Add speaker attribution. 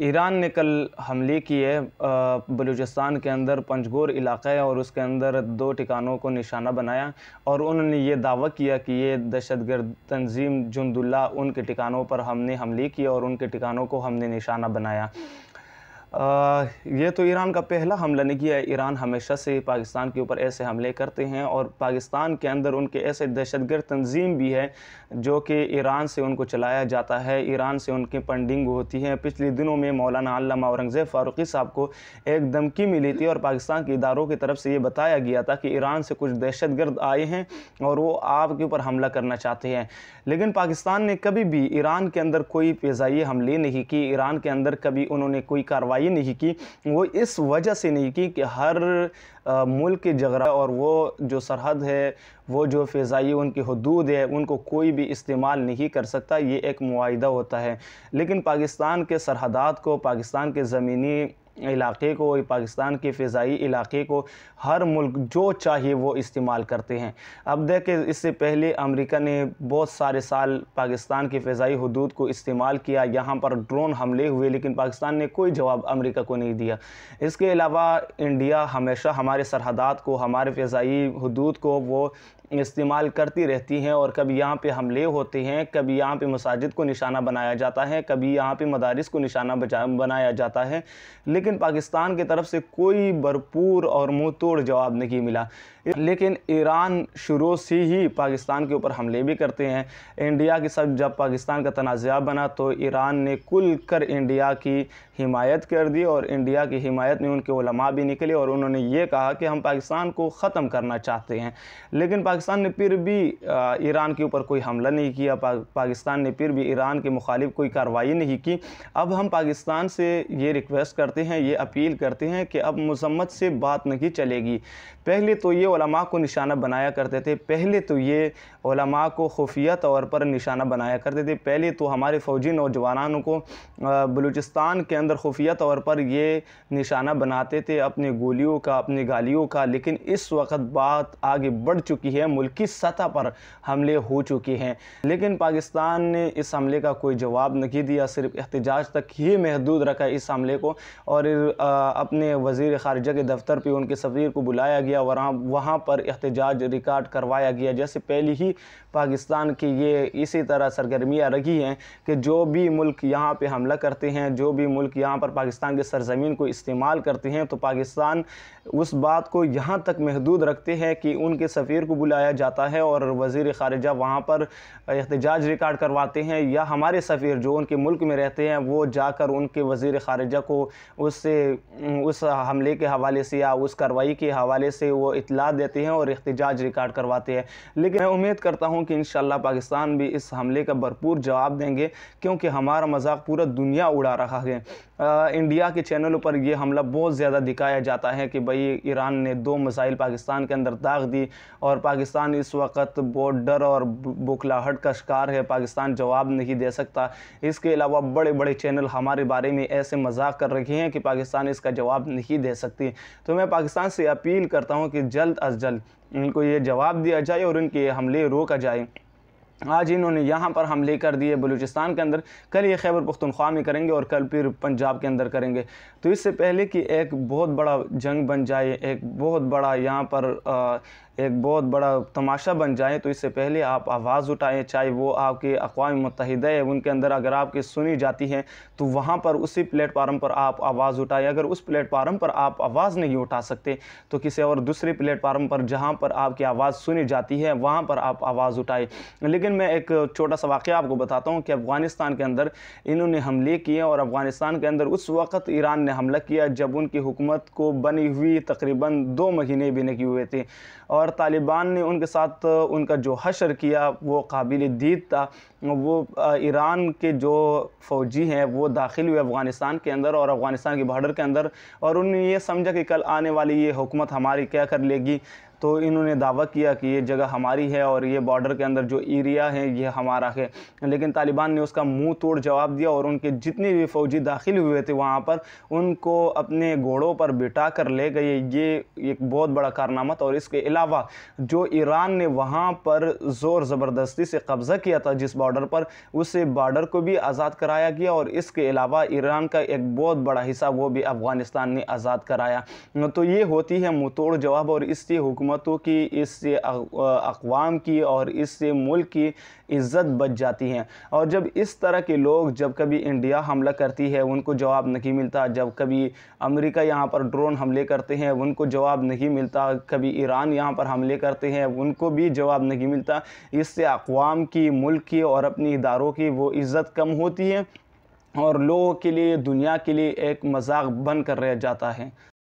Speaker 1: Iran ने कल हमले किए बलूचिस्तान के अंदर पंजगोर इलाका है और उसके अंदर 2 ठिकानों को निशाना बनाया और उन्होंने ये दावा किया कि ये दहशतगर्द तंजीम जुंदुल्लाह उनके ठिकानों पर हमने हमले किए और उनके ठिकानों को हमने निशाना बनाया। ये तो ईरान का पहला हमला नहीं किया है। ईरान हमेशा से पाकिस्तान के ऊपर ऐसे हमले करते हैं और पाकिस्तान के अंदर उनके ऐसे दहशतगर्द तंजीम भी है जो कि ईरान से उनको चलाया जाता है, ईरान से उनकी फंडिंग होती है। पिछले दिनों में मौलाना अल्लामा औरंगज़ेब फ़ारूक़ी साहब को एक धमकी मिली थी और पाकिस्तान के इदारों की तरफ से ये बताया गया था कि ईरान से कुछ दहशतगर्द आए हैं और वो आपके ऊपर हमला करना चाहते हैं। लेकिन पाकिस्तान ने कभी भी ईरान के अंदर कोई फ़िज़ाई हमले नहीं की, ईरान के अंदर कभी उन्होंने कोई कार्रवाई नहीं की। वो इस वजह से नहीं की कि हर मुल्क की जगह और वो जो सरहद है, वो जो फ़िज़ाई उनकी हदूद है, उनको कोई भी इस्तेमाल नहीं कर सकता, ये एक मुआहिदा होता है। लेकिन पाकिस्तान के सरहदात को, पाकिस्तान के ज़मीनी इलाक़े को, पाकिस्तान के फ़िज़ाई इलाक़े को हर मुल्क जो चाहिए वो इस्तेमाल करते हैं। अब देखें, इससे पहले अमेरिका ने बहुत सारे साल पाकिस्तान की फ़िज़ाई हदूद को इस्तेमाल किया, यहाँ पर ड्रोन हमले हुए, लेकिन पाकिस्तान ने कोई जवाब अमेरिका को नहीं दिया। इसके अलावा इंडिया हमेशा हमारे सरहदात को, हमारे फ़िज़ाई हदूद को वो इस्तेमाल करती रहती हैं और कभी यहाँ पे हमले होते हैं, कभी यहाँ पे मसाजिद को निशाना बनाया जाता है, कभी यहाँ पे मदारिस को निशाना बनाया जाता है, लेकिन पाकिस्तान की तरफ से कोई भरपूर और मुँह तोड़ जवाब नहीं मिला। लेकिन ईरान शुरू से ही पाकिस्तान के ऊपर हमले भी करते हैं। इंडिया के साथ जब पाकिस्तान का तनाज़ा बना तो ईरान ने खुल कर इंडिया की हिमायत कर दी और इंडिया की हिमायत में उनके उलमा भी निकले और उन्होंने ये कहा कि हम पाकिस्तान को ख़त्म करना चाहते हैं। लेकिन पाकिस्तान ने फिर भी ईरान के ऊपर कोई हमला नहीं किया, पाकिस्तान ने फिर भी ईरान के मुखालिफ कोई कार्रवाई नहीं की। अब हम पाकिस्तान से ये रिक्वेस्ट करते हैं, ये अपील करते हैं कि अब मज़म्मत से बात नहीं चलेगी। पहले तो ये उलमा को निशाना बनाया करते थे, पहले तो ये उलमा को खुफिया तौर पर निशाना बनाया करते थे, पहले तो हमारे फ़ौजी नौजवानों को बलूचिस्तान के अंदर खुफिया तौर पर ये निशाना बनाते थे अपने गोलियों का, अपनी गालियों का। लेकिन इस वक्त बात आगे बढ़ चुकी है, मुल्की सतह पर हमले हो चुके हैं, लेकिन पाकिस्तान ने इस हमले का कोई जवाब नहीं दिया, सिर्फ एहतजाज तक ही महदूद रखा इस हमले को और अपने वज़ीर ख़ारिजा के दफ्तर पे उनके सफ़ीर को बुलाया गया, वहाँ पर एहतजाज रिकॉर्ड करवाया गया। जैसे पहले ही पाकिस्तान की ये इसी तरह सरगर्मियाँ रही हैं कि जो भी मुल्क यहाँ पे हमला करते हैं, जो भी मुल्क यहाँ पर पाकिस्तान के सरज़मीन को इस्तेमाल करते हैं, तो पाकिस्तान उस बात को यहाँ तक महदूद रखते हैं कि उनके सफ़ीर को बुलाया जाता है और वज़ीर ख़ारिजा वहाँ पर एहतजाज रिकॉर्ड करवाते हैं, या हमारे सफ़ीर जो उनके मुल्क में रहते हैं वो जाकर उनके वज़ीर ख़ारिजा को उस हमले के हवाले से या उस कार्रवाई के हवाले से वो इत्तला देते हैं और एहतजाज रिकॉर्ड करवाते हैं। लेकिन मैं उम्मीद करता हूँ कि इंशाअल्लाह पाकिस्तान भी इस हमले का भरपूर जवाब देंगे, क्योंकि हमारा मजाक पूरा दुनिया उड़ा रहा है। इंडिया के चैनलों पर यह हमला बहुत ज़्यादा दिखाया जाता है कि भाई ईरान ने 2 मिसाइल पाकिस्तान के अंदर दाग दी और पाकिस्तान इस वक्त बहुत डर और बुखलाहट का शिकार है, पाकिस्तान जवाब नहीं दे सकता। इसके अलावा बड़े बड़े चैनल हमारे बारे में ऐसे मजाक कर रहे हैं कि पाकिस्तान इसका जवाब नहीं दे सकती। तो मैं पाकिस्तान से अपील करता हूँ कि जल्द अज जल्द इनको ये जवाब दिया जाए और इनके हमले रोका जाए। आज इन्होंने यहाँ पर हमले कर दिए बलूचिस्तान के अंदर, कल ये खैबर पख्तूनख्वा में करेंगे और कल फिर पंजाब के अंदर करेंगे। तो इससे पहले कि एक बहुत बड़ा जंग बन जाए, एक बहुत बड़ा यहाँ पर एक बहुत बड़ा तमाशा बन जाए, तो इससे पहले आप आवाज़ उठाएं, चाहे वो आपके अक़वाम मुत्तहिदा है उनके अंदर अगर आपकी सुनी जाती है तो वहाँ पर उसी प्लेटफार्म पर आप आवाज़ उठाएं। अगर उस प्लेटफार्म पर आप आवाज़ नहीं उठा सकते तो किसी और दूसरे प्लेटफार्म पर जहाँ पर आपकी आवाज़ सुनी जाती है वहाँ पर आप आवाज़ उठाएं। लेकिन मैं एक छोटा सा वाक़या आपको बताता हूँ कि अफ़गानिस्तान के अंदर इन्होंने हमले किए और अफ़गानिस्तान के अंदर उस वक़्त ईरान ने हमला किया जब उनकी हुकूमत को बनी हुई तकरीबन 2 महीने भी नहीं हुए थे और तालिबान ने उनके साथ उनका जो हशर किया वो काबिल दीद था। वो ईरान के जो फ़ौजी हैं वो दाखिल हुए अफ़गानिस्तान के अंदर और अफ़गानिस्तान की बॉर्डर के अंदर, और उन्होंने ये समझा कि कल आने वाली ये हुकूमत हमारी क्या कर लेगी। तो इन्होंने दावा किया कि ये जगह हमारी है और ये बॉर्डर के अंदर जो एरिया है ये हमारा है। लेकिन तालिबान ने उसका मुंह तोड़ जवाब दिया और उनके जितने भी फ़ौजी दाखिल हुए थे वहाँ पर उनको अपने घोड़ों पर बिठा कर ले गए। ये एक बहुत बड़ा कारनामा था। और इसके अलावा जो ईरान ने वहाँ पर ज़ोर ज़बरदस्ती से कब्ज़ा किया था जिस बॉर्डर बॉर्डर पर, उस बॉर्डर को भी आज़ाद कराया गया और इसके अलावा ईरान का एक बहुत बड़ा हिस्सा वो भी अफ़गानिस्तान ने आज़ाद कराया। तो ये होती है मुँहतोड़ जवाब और इससे हुकूमतों की, इससे अक़वाम की और इससे मुल्क की इज़्ज़त बच जाती है। और जब इस तरह के लोग, जब कभी इंडिया हमला करती है उनको जवाब नहीं मिलता, जब कभी अमेरिका यहाँ पर ड्रोन हमले करते हैं उनको जवाब नहीं मिलता, कभी ईरान यहाँ पर हमले करते हैं उनको भी जवाब नहीं मिलता, इससे अक़वाम की, मुल्क की और अपनी इदारों की वो इज़्ज़त कम होती है और लोगों के लिए, दुनिया के लिए एक मज़ाक बन कर रह जाता है।